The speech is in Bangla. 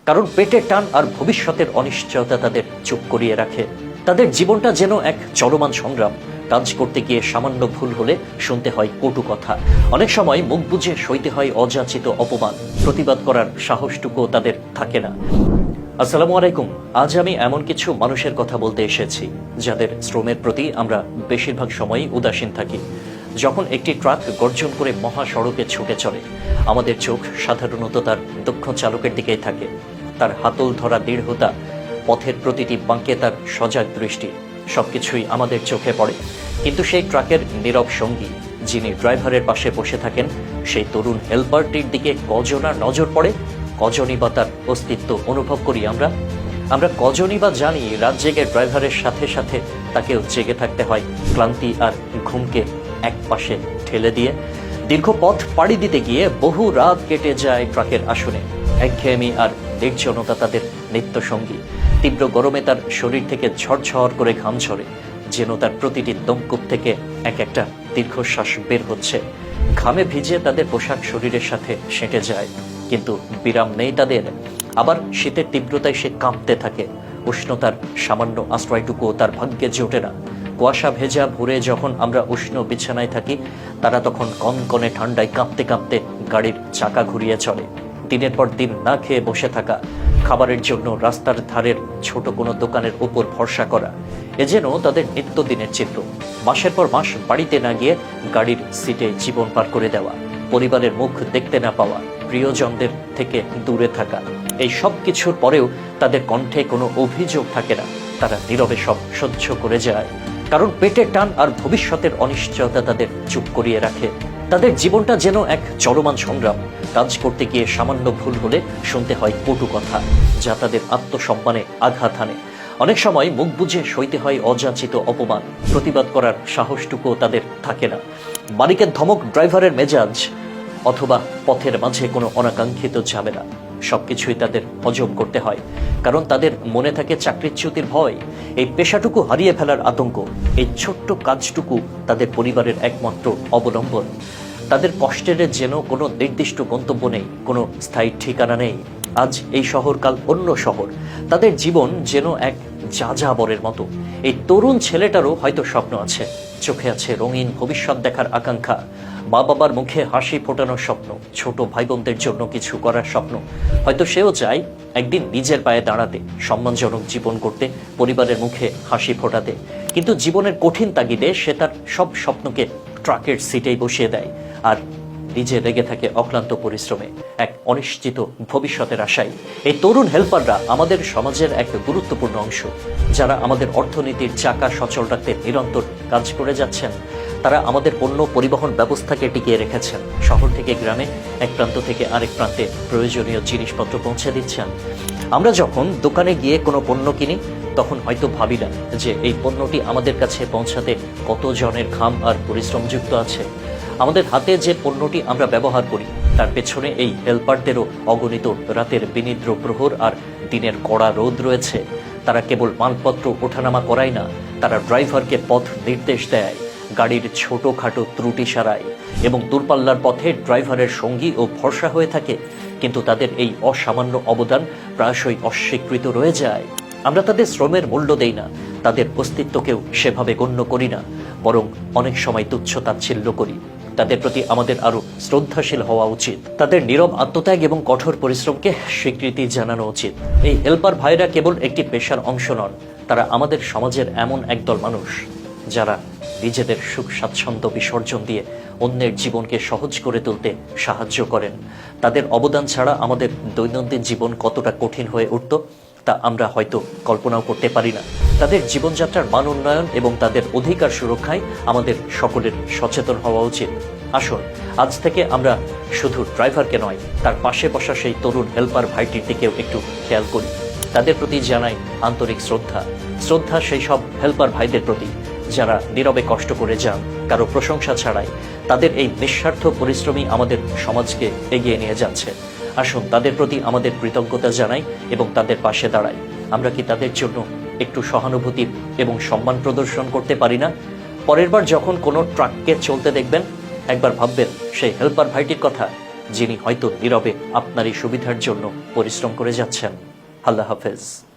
কারণ পেটের টান আর ভবিষ্যতের অনিশ্চয়তা তাদের চুপ করিয়ে রাখে। তাদের জীবনটা যেন এক চলমান সংগ্রাম। কাজ করতে গিয়ে সামান্য ভুল হলে শুনতে হয় কটু কথা, অনেক সময় মুখ বুজে সইতে হয় অযাচিত অপমান। প্রতিবাদ করার সাহসটুকুও তাদের থাকে না। আসসালামু আলাইকুম। আজ আমি এমন কিছু মানুষের কথা বলতে এসেছি যাদের শ্রমের প্রতি আমরা বেশিরভাগ সময়ই উদাসীন থাকি। যখন একটি ট্রাক গর্জন করে মহাসড়কে ছুটে চলে, আমাদের চোখ সাধারণত তার দক্ষ চালকের দিকেই থাকে। তার হাতল ধরা দৃঢ়তা, পথের প্রতিটি বাঁকে তার সজাগ দৃষ্টি, সবকিছুই আমাদের চোখে পড়ে। কিন্তু সেই ট্রাকের নীরব সঙ্গী, যিনি ড্রাইভারের পাশে বসে থাকেন, সেই তরুণ হেল্পারটির দিকে কজনা নজর পড়ে, কজনই বা তার অস্তিত্ব অনুভব করি আমরা? কজনই বা জানি রাত জেগে ড্রাইভারের সাথে সাথে তাকেও জেগে থাকতে হয়, ক্লান্তি আর ঘুমকে এক পাশে ঠেলে দিয়ে। দীর্ঘ পথ পাড়ি দিতে গিয়ে বহু রাত কেটে যায় ট্রাকের আসনে। একঘেয়েমি আর নির্জনতা তাদের নিত্য সঙ্গী। তীব্র গরমে তার শরীর থেকে ঝরঝর করে ঘাম ঝরে, যেন তার প্রতিটি দমকূপ থেকে এক একটা দীর্ঘশ্বাস বের হচ্ছে। ঘামে ভিজে তাদের পোশাক শরীরের সাথে সেঁটে যায়, কিন্তু বিরাম নেই তাদের। আবার শীতের তীব্রতায় সে কাঁপতে থাকে। উষ্ণতার সামান্য আশ্রয়টুকুও তার ভাগ্যে জোটে না। কুয়াশা ভেজা ভোরে যখন আমরা উষ্ণ বিছানায় থাকি, তারা তখন কনকনে ঠান্ডায় কাঁপতে কাঁপতে গাড়ির চাকা ঘুরিয়ে চলে। দিনের পর দিন না খেয়ে বসে থাকা, খাবারের জন্য রাস্তার ধারের ছোট কোনো দোকানের উপর ভরসা করা, এ যেন তাদের নিত্যদিনের চিত্র। মাসের পর মাস বাড়িতে না গিয়ে গাড়ির সিটে জীবন পার করে দেওয়া, পরিবারের মুখ দেখতে না পাওয়া, প্রিয়জনদের থেকে দূরে থাকা, এই সব কিছুর পরেও তাদের কণ্ঠে কোনো অভিযোগ থাকে না। তারা নীরবে সব সহ্য করে যায়, কারণ পেটের টান আর ভবিষ্যতের অনিশ্চয়তা তাদের চুপ করিয়ে রাখে। তাদের জীবনটা যেন এক চলমান সংগ্রাম। কাজ করতে গিয়ে সামান্য ভুল হলে শুনতে হয় কটু কথা, যা তাদের আত্মসম্মানে আঘাত হানে। অনেক সময় মুখ বুজে সইতে হয় অযাচিত অপমান। প্রতিবাদ করার সাহসটুকুও তাদের থাকে না। মালিকের ধমক, ড্রাইভারের মেজাজ, অথবা পথের মাঝে কোনো অনাকাঙ্ক্ষিত ঝামেলা, সবকিছুই তাদের হজম করতে হয়। কারণ তাদের মনে থাকে চাকরিচ্যুতির ভয়, এই পেশাটুকু হারিয়ে ফেলার আতঙ্ক। এই ছোট্ট কাজটুকু তাদের পরিবারের একমাত্র অবলম্বন। তাদের কষ্টের যেন কোনো নির্দিষ্ট গন্তব্য নেই, কোনো স্থায়ী ঠিকানা নেই। আজ এই শহর, কাল অন্য শহর। তাদের জীবন যেন এক যাযাবরের মতো। এই তরুণ ছেলেটারও হয়তো স্বপ্ন আছে, চোখে আছে রঙিন ভবিষ্যৎ দেখার আকাঙ্ক্ষা, মা বাবার মুখে হাসি ফোটানোর স্বপ্ন, ছোট ভাই বোনদের জন্য কিছু করার স্বপ্ন। হয়তো সেও চায় একদিন নিজের পায়ে দাঁড়াতে, সম্মানজনক জীবন করতে, পরিবারের মুখে হাসি ফোটাতে। কিন্তু জীবনের কঠিন তাগিদে সে তার সব স্বপ্নকে ট্রাকের সিটেই বসিয়ে দেয়, আর নিজে লেগে থাকে অক্লান্ত পরিশ্রমে, এক অনিশ্চিত ভবিষ্যতের আশায়। এই তরুণ হেল্পাররা আমাদের সমাজের এক গুরুত্বপূর্ণ অংশ, যারা আমাদের অর্থনীতির চাকা সচল রাখতে নিরন্তর কাজ করে যাচ্ছেন। তারা আমাদের পণ্য পরিবহন ব্যবস্থাকে টিকিয়ে রেখেছেন। শহর থেকে গ্রামে, এক প্রান্ত থেকে আরেক প্রান্তে প্রয়োজনীয় জিনিসপত্র পৌঁছে দিচ্ছেন। আমরা যখন দোকানে গিয়ে কোনো পণ্য কিনি, তখন হয়তো ভাবি না যে এই পণ্যটি আমাদের কাছে পৌঁছাতে কতজনের ঘাম আর পরিশ্রম যুক্ত আছে। আমাদের হাতে যে পণ্যটি আমরা ব্যবহার করি, তার পেছনে এই হেল্পারদেরও অগণিত রাতের বিনিদ্র প্রহর আর দিনের কড়া রোদ রয়েছে। তারা কেবল মালপত্র ওঠানামা করায় না, তারা ড্রাইভারকে পথ নির্দেশ দেয়, গাড়ির ছোটখাটো ত্রুটি সারায় এবং দূরপাল্লার পথে ড্রাইভারের সঙ্গী ও ভরসা হয়ে থাকে। কিন্তু তাদের এই অসামান্য অবদান প্রায়শই অস্বীকৃত রয়ে যায়। আমরা তাদের শ্রমের মূল্য দেই না, তাদের অস্তিত্বকেও সেভাবে গণ্য করি না, বরং অনেক সময় তুচ্ছ তাচ্ছিল্য করি। তাদের প্রতি আমাদের আরো শ্রদ্ধাশীল হওয়া উচিত। তাদের নীরব আত্মত্যাগ এবং কঠোর পরিশ্রমকে স্বীকৃতি জানানো উচিত। এই হেল্পার ভাইরা কেবল একটি পেশার অংশ নন, তারা আমাদের সমাজের এমন একদল মানুষ যারা নিজেদের সুখ স্বাচ্ছন্দ্য বিসর্জন দিয়ে অন্যের জীবনকে সহজ করে তুলতে সাহায্য করেন। তাদের অবদান ছাড়া আমাদের দৈনন্দিন জীবন কতটা কঠিন হয়ে উঠত, তা আমরা হয়তো কল্পনাও করতে পারি না। তাদের জীবনযাত্রার মান উন্নয়ন এবং তাদের অধিকার সুরক্ষায় আমাদের সকলের সচেতন হওয়া উচিত। আসুন, আজ থেকে আমরা শুধু ড্রাইভারকে নয়, তার পাশে বসা সেই তরুণ হেল্পার ভাইটির দিকেও একটু খেয়াল করি। তাদের প্রতি জানাই আন্তরিক শ্রদ্ধা সেই সব হেল্পার ভাইদের প্রতি যারা নীরবে কষ্ট করে যান, কারো প্রশংসা ছাড়াই। তাদের এই নিঃস্বার্থ পরিশ্রমই আমাদের সমাজকে এগিয়ে নিয়ে যাচ্ছে। আসুন, তাদের প্রতি আমাদের কৃতজ্ঞতা জানাই এবং তাদের পাশে দাঁড়াই। আমরা কি তাদের জন্য একটু সহানুভূতি এবং সম্মান প্রদর্শন করতে পারি না? পরের বার যখন কোনো ট্রাককে চলতে দেখবেন, একবার ভাববেন সেই হেল্পার ভাইটির কথা, যিনি হয়তো নীরবে আপনারই সুবিধার জন্য পরিশ্রম করে যাচ্ছেন। আল্লাহ হাফেজ।